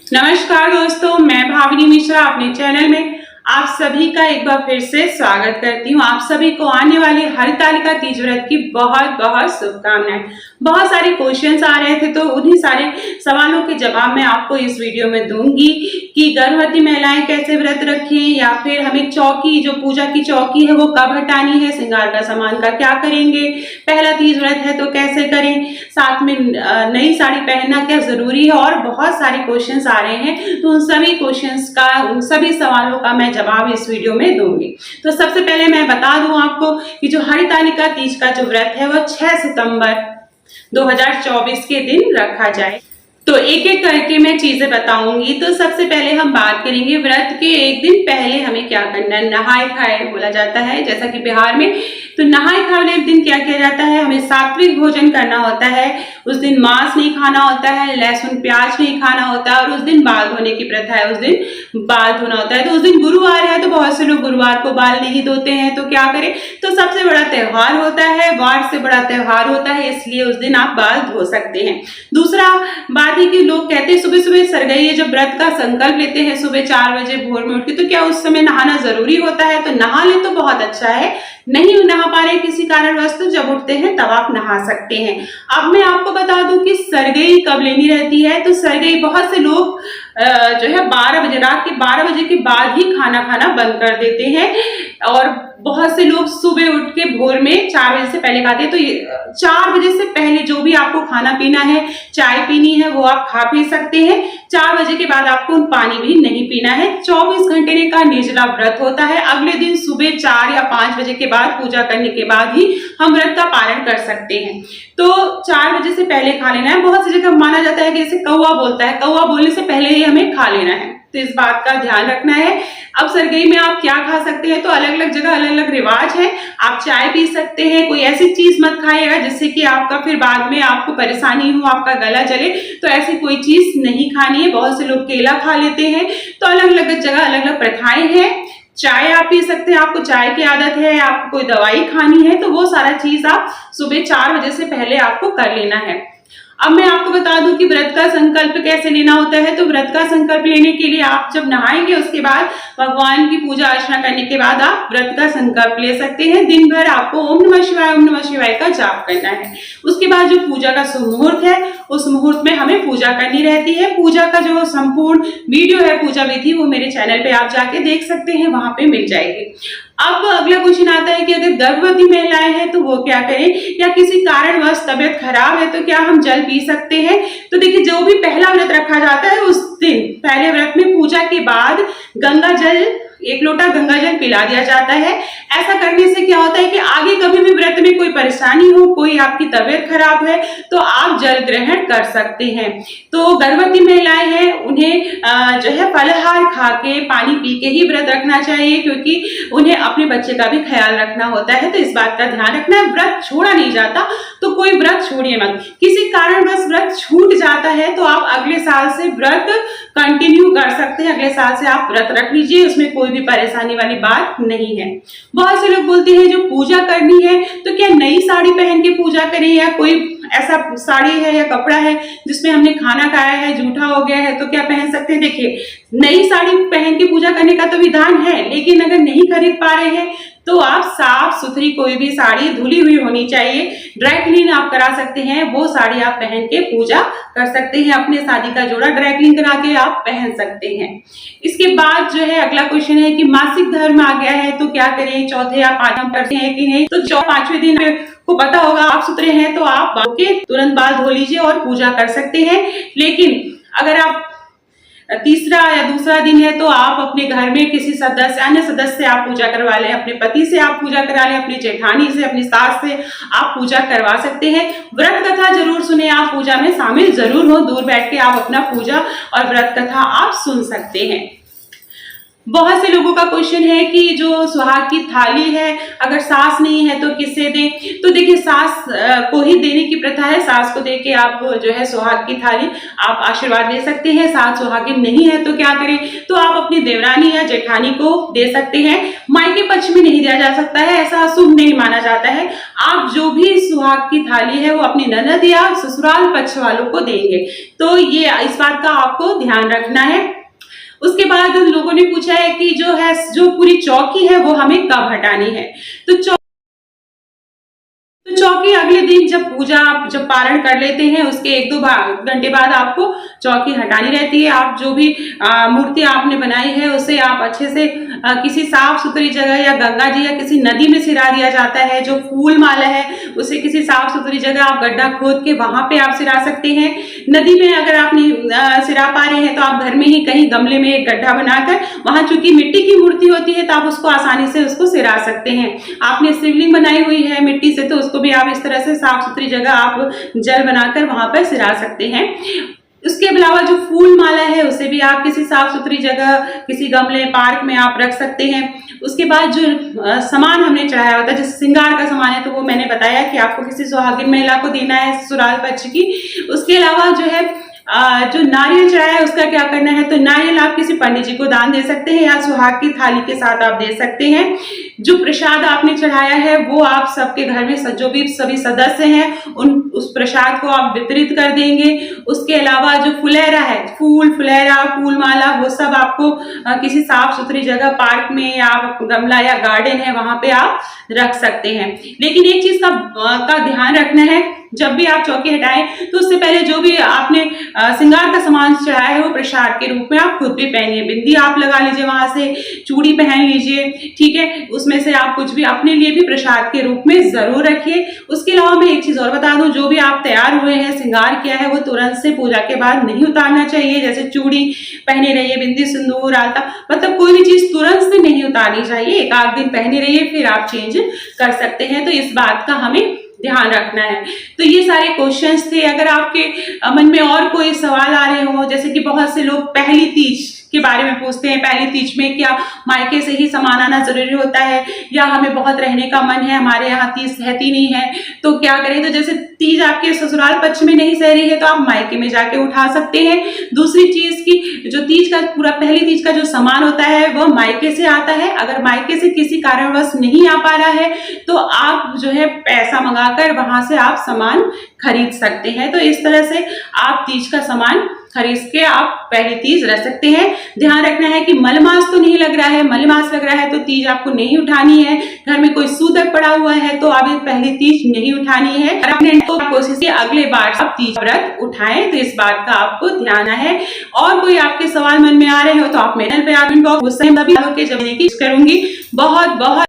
नमस्कार दोस्तों, मैं भाविनी मिश्रा अपने चैनल में आप सभी का एक बार फिर से स्वागत करती हूँ। आप सभी को आने वाले हरतालिका तीज व्रत की बहुत बहुत शुभकामनाएं। बहुत सारे क्वेश्चंस आ रहे थे, तो उन्हीं सारे सवालों के जवाब मैं आपको इस वीडियो में दूंगी कि गर्भवती महिलाएं कैसे व्रत रखें, या फिर हमें चौकी, जो पूजा की चौकी है वो कब हटानी है, श्रृंगार का सामान का क्या करेंगे, पहला तीज व्रत है तो कैसे करें, साथ में नई साड़ी पहनना क्या जरूरी है, और बहुत सारे क्वेश्चंस आ रहे हैं। तो उन सभी क्वेश्चंस का, उन सभी सवालों का मैं जवाब इस वीडियो में दूंगी। तो सबसे पहले मैं बता दूं आपको कि जो हरतालिका तीज का जो व्रत है वो 6 सितंबर 2024 के दिन रखा जाए। तो एक एक करके मैं चीजें बताऊंगी। तो सबसे पहले हम बात करेंगे व्रत के एक दिन पहले हमें क्या करना है। नहाए खाए बोला जाता है, जैसा कि बिहार में, तो नहाए खाए वाले दिन क्या किया जाता है, हमें सात्विक भोजन करना होता है। उस दिन मांस नहीं खाना होता है, लहसुन प्याज नहीं खाना होता है, और उस दिन बाल धोने की प्रथा है, उस दिन बाल धोना होता है। तो उस दिन गुरुवार है, तो बहुत से लोग गुरुवार को बाल नहीं धोते हैं, तो क्या करें। तो सबसे बड़ा त्योहार होता है, वार से बड़ा त्योहार होता है, इसलिए उस दिन आप बाल धो सकते हैं। दूसरा बात है कि लोग कहते हैं सुबह सुबह सरगई जब व्रत का संकल्प लेते हैं सुबह 4 बजे भोर में उठ के, तो क्या उस समय नहाना जरूरी होता है। तो नहा ले तो बहुत अच्छा है, नहीं नहा पा रहे किसी कारणवश तो जब उठते हैं तब आप नहा सकते हैं। अब मैं आपको बता दूं कि सरगई कब लेनी रहती है। तो सरगई बहुत से लोग जो है 12 बजे, रात के 12 बजे के बाद ही खाना खाना बंद कर देते हैं, और बहुत से लोग सुबह उठ के भोर में 4 बजे से पहले खाते हैं। तो 4 बजे से पहले जो भी आपको खाना पीना है, चाय पीनी है, वो आप खा पी सकते हैं। 4 बजे के बाद आपको पानी भी नहीं पीना है। 24 घंटे का निर्जला व्रत होता है। अगले दिन सुबह 4 या 5 बजे के बाद पूजा करने के बाद ही हम व्रत का पालन कर सकते हैं। तो 4 बजे से पहले खा लेना है। बहुत सी जगह माना जाता है कि जैसे कौवा बोलता है, कौवा बोलने से पहले ही हमें खा लेना है, तो इस बात का ध्यान रखना है। अब सरगई में आप क्या खा सकते हैं, तो अलग अलग जगह अलग अलग रिवाज है। आप चाय पी सकते हैं, कोई ऐसी चीज मत खाइएगा जिससे कि आपका फिर बाद में आपको परेशानी हो, आपका गला जले, तो ऐसी कोई चीज नहीं खानी है। बहुत से लोग केला खा लेते हैं। तो अलग अलग जगह अलग अलग प्रथाएं हैं। चाय आप पी सकते हैं, आपको चाय की आदत है, आपको कोई दवाई खानी है, तो वो सारा चीज आप सुबह 4 बजे से पहले आपको कर लेना है। अब मैं आपको बता दूं कि व्रत का संकल्प कैसे लेना होता है। तो व्रत का संकल्प लेने के लिए आप जब नहाएंगे उसके बाद भगवान की पूजा अर्चना करने के बाद आप व्रत का संकल्प ले सकते हैं। दिन भर आपको ओम नमः शिवाय का जाप करना है। उसके बाद जो पूजा का शुभ मुहूर्त है, उस मुहूर्त में हमें पूजा करनी रहती है। पूजा का जो संपूर्ण वीडियो है, पूजा विधि, वो मेरे चैनल पे आप जाके देख सकते हैं, वहां पे मिल जाएगी। अब अगला क्वेश्चन आता है कि अगर गर्भवती महिलाएं हैं तो वो क्या करें, या किसी कारणवश तबियत खराब है तो क्या हम जल पी सकते हैं। तो देखिए, जो भी पहला व्रत रखा जाता है उस दिन पहले व्रत में पूजा के बाद गंगा जल, 1 लोटा गंगा जल पिला दिया जाता है। ऐसा करने से क्या होता है कि आगे कभी भी व्रत में कोई परेशानी हो, कोई आपकी तबियत खराब है, तो आप जल ग्रहण कर सकते हैं। तो गर्भवती महिलाएं हैं, उन्हें जो है फलाहार खा के, पानी पी के ही व्रत रखना चाहिए, क्योंकि उन्हें अपने बच्चे का भी ख्याल रखना होता है। तो इस बात का ध्यान रखना है। व्रत छोड़ा नहीं जाता, तो कोई व्रत छोड़िए मत। किसी कारणवश व्रत छूट जाता है तो आप अगले साल से व्रत कंटिन्यू कर सकते हैं। अगले साल से आप व्रत रख लीजिए, उसमें कोई भी परेशानी वाली बात नहीं है। बहुत से लोग बोलते हैं जो पूजा करनी है तो क्या नई साड़ी पहन के पूजा करें, या कोई ऐसा साड़ी है या कपड़ा है जिसमें हमने खाना खाया है, जूठा हो गया है, तो क्या पहन सकते हैं। देखिए, नई साड़ी पहन के पूजा करने का तो विधान है, लेकिन अगर नहीं खरीद पा रहे हैं तो आप साफ सुथरी कोई भी साड़ी, धुली हुई होनी चाहिए, ड्राई क्लीन आप करा सकते हैं, वो साड़ी आप पहन के पूजा कर सकते हैं। अपने शादी का जोड़ा ड्राई क्लीन करा के आप पहन सकते हैं। इसके बाद जो है अगला क्वेश्चन है कि मासिक धर्म आ गया है तो क्या करें, चौथे या 5वें करते हैं कि नहीं। तो 5वें दिन को पता होगा, आप सुथरे हैं तो आप बाल के तुरंत बाल धो लीजिए और पूजा कर सकते हैं। लेकिन अगर आप तीसरा या दूसरा दिन है तो आप अपने घर में किसी सदस्य, अन्य सदस्य से आप पूजा करवा लें, अपने पति से आप पूजा करा लें, अपनी जेठानी से, अपनी सास से आप पूजा करवा सकते हैं। व्रत कथा जरूर सुने, आप पूजा में शामिल जरूर हो, दूर बैठ के आप अपना पूजा और व्रत कथा आप सुन सकते हैं। बहुत से लोगों का क्वेश्चन है कि जो सुहाग की थाली है अगर सास नहीं है तो किससे दें। तो देखिए सास को ही देने की प्रथा है, सास को देके आप जो है सुहाग की थाली आप आशीर्वाद ले सकते हैं। सास सुहागिन नहीं है तो क्या करें, तो आप अपनी देवरानी या जेठानी को दे सकते हैं। मायके पक्ष में नहीं दिया जा सकता है, ऐसा शुभ नहीं माना जाता है। आप जो भी सुहाग की थाली है वो अपनी ननद या ससुराल पक्ष वालों को देंगे। तो ये इस बात का आपको ध्यान रखना है। उसके बाद उन लोगों ने पूछा है कि जो पूरी चौकी है वो हमें कब हटानी है। तो चौकी अगले दिन जब पूजा आप जब पारण कर लेते हैं उसके 1-2 घंटे बाद आपको चौकी हटानी रहती है। आप जो भी मूर्ति आपने बनाई है उसे आप अच्छे से किसी साफ सुथरी जगह या गंगा जी या किसी नदी में सिरा दिया जाता है। जो फूल माला है उसे किसी साफ सुथरी जगह आप गड्ढा खोद के वहां पे आप सिरा सकते हैं। नदी में अगर आप नहीं सिरा पा रहे हैं तो आप घर में ही कहीं गमले में एक गड्ढा बनाकर वहां चूंकि मिट्टी की मूर्ति होती है तो आप उसको आसानी से उसको सिरा सकते हैं। आपने शिवलिंग बनाई हुई है मिट्टी से तो उसको भी आप इस तरह से साफ सुथरी जगह आप जल बनाकर वहां पर सिरा सकते हैं। उसके अलावा जो फूल माला है उसे भी आप किसी साफ सुथरी जगह किसी गमले पार्क में आप रख सकते हैं। उसके बाद जो सामान हमने चढ़ाया होता है जैसे श्रृंगार का सामान है तो वो मैंने बताया कि आपको किसी सुहागिन महिला को देना है ससुराल पक्ष की। उसके अलावा जो है जो नारियल चढ़ाया है उसका क्या करना है, तो नारियल आप किसी पंडित जी को दान दे सकते हैं या सुहाग की थाली के साथ आप दे सकते हैं। जो प्रसाद आपने चढ़ाया है वो आप सबके घर में जो भी सभी सदस्य हैं उस प्रसाद को आप वितरित कर देंगे। उसके अलावा जो फुलेरा है फुलेरा फूल माला वो सब आपको किसी साफ सुथरी जगह पार्क में या गमला या गार्डन है वहां पे आप रख सकते हैं। लेकिन एक चीज का ध्यान रखना है, जब भी आप चौकी हटाएं तो उससे पहले जो भी आपने श्रृंगार का सामान चढ़ाया है वो प्रसाद के रूप में आप खुद भी पहनिए। बिंदी आप लगा लीजिए, वहां से चूड़ी पहन लीजिए, ठीक है। उसमें से आप कुछ भी अपने लिए भी प्रसाद के रूप में जरूर रखिए। उसके अलावा मैं एक चीज और बता दूं, जो भी आप तैयार हुए हैं श्रृंगार किया है वो तुरंत से पूजा के बाद नहीं उतारना चाहिए। जैसे चूड़ी पहने रहिए, बिंदी सिंदूर आलता मतलब कोई भी चीज तुरंत से नहीं उतारनी चाहिए। 1-8 दिन पहने रहिए फिर आप चेंज कर सकते हैं। तो इस बात का हमें ध्यान रखना है। तो ये सारे क्वेश्चंस थे। अगर आपके मन में और कोई सवाल आ रहे हो, जैसे कि बहुत से लोग पहली तीज के बारे में पूछते हैं, पहली तीज में क्या मायके से ही सामान आना जरूरी होता है या हमें बहुत रहने का मन है, हमारे यहाँ तीज सहती नहीं है तो क्या करें। तो जैसे तीज आपके ससुराल पक्ष में नहीं सह रही है तो आप मायके में जाके उठा सकते हैं। दूसरी चीज की जो तीज का पूरा पहली तीज का जो सामान होता है वह मायके से आता है। अगर मायके से किसी कारणवश नहीं आ पा रहा है तो आप जो है पैसा मंगाकर वहां से आप सामान खरीद सकते हैं। तो इस तरह से आप तीज का सामान खरीद के आप पहली तीज रख सकते हैं। ध्यान रखना है कि मलमास तो नहीं लग रहा है, मलमास लग रहा है तो तीज आपको नहीं उठानी है। घर में कोई सूतक पड़ा हुआ है तो आप पहली तीज नहीं उठानी है। और अपने कोशिश की अगले बार आप तीज व्रत उठाएं, तो इस बात का आपको ध्यान है। और कोई आपके सवाल मन में आ रहे हो तो आप मेरे पे आप इनबॉक्स करूंगी। बहुत बहुत